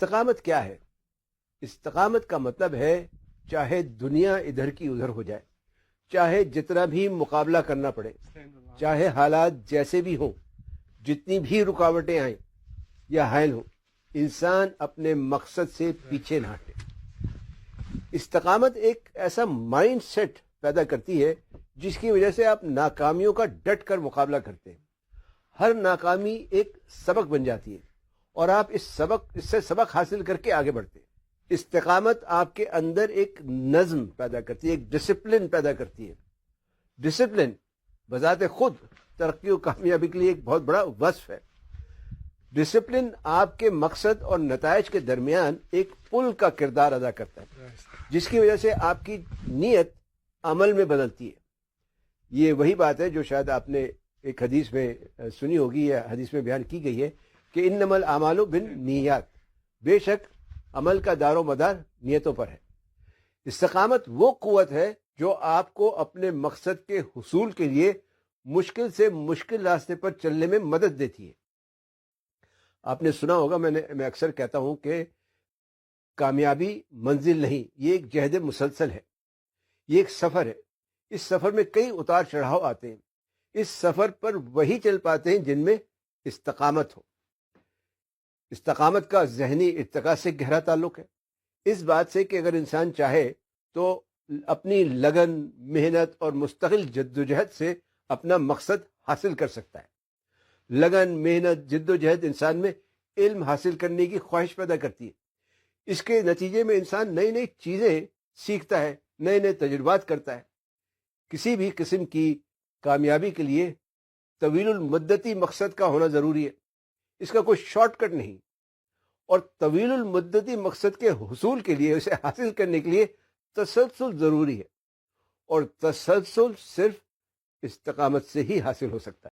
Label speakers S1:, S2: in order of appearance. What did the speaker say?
S1: استقامت کیا ہے؟ استقامت کا مطلب ہے چاہے دنیا ادھر کی ادھر ہو جائے، چاہے جتنا بھی مقابلہ کرنا پڑے، چاہے حالات جیسے بھی ہوں، جتنی بھی رکاوٹیں آئیں یا حائل ہوں، انسان اپنے مقصد سے پیچھے نہ ہٹے۔ استقامت ایک ایسا مائنڈ سیٹ پیدا کرتی ہے جس کی وجہ سے آپ ناکامیوں کا ڈٹ کر مقابلہ کرتے ہیں۔ ہر ناکامی ایک سبق بن جاتی ہے اور آپ اس سے سبق حاصل کر کے آگے بڑھتے ہیں۔ استقامت آپ کے اندر ایک نظم پیدا کرتی ہے، ایک ڈسپلن پیدا کرتی ہے۔ ڈسپلن بذات خود ترقی و کامیابی کے لیے ایک بہت بڑا وصف ہے۔ ڈسپلن آپ کے مقصد اور نتائج کے درمیان ایک پل کا کردار ادا کرتا ہے، جس کی وجہ سے آپ کی نیت عمل میں بدلتی ہے۔ یہ وہی بات ہے جو شاید آپ نے ایک حدیث میں سنی ہوگی یا حدیث میں بیان کی گئی ہے کہ انما الاعمال بالنیات، بے شک عمل کا دار و مدار نیتوں پر ہے۔ استقامت وہ قوت ہے جو آپ کو اپنے مقصد کے حصول کے لیے مشکل سے مشکل راستے پر چلنے میں مدد دیتی ہے۔ آپ نے سنا ہوگا، میں اکثر کہتا ہوں کہ کامیابی منزل نہیں، یہ ایک جہد مسلسل ہے، یہ ایک سفر ہے۔ اس سفر میں کئی اتار چڑھاؤ آتے ہیں۔ اس سفر پر وہی چل پاتے ہیں جن میں استقامت ہو۔ استقامت کا ذہنی ارتقاء سے گہرا تعلق ہے، اس بات سے کہ اگر انسان چاہے تو اپنی لگن، محنت اور مستقل جدوجہد سے اپنا مقصد حاصل کر سکتا ہے۔ لگن، محنت، جدوجہد انسان میں علم حاصل کرنے کی خواہش پیدا کرتی ہے۔ اس کے نتیجے میں انسان نئی نئی چیزیں سیکھتا ہے، نئے نئے تجربات کرتا ہے۔ کسی بھی قسم کی کامیابی کے لیے طویل المدتی مقصد کا ہونا ضروری ہے، اس کا کوئی شارٹ کٹ نہیں۔ اور طویل المدتی مقصد کے حصول کے لیے، اسے حاصل کرنے کے لیے تسلسل ضروری ہے، اور تسلسل صرف استقامت سے ہی حاصل ہو سکتا ہے۔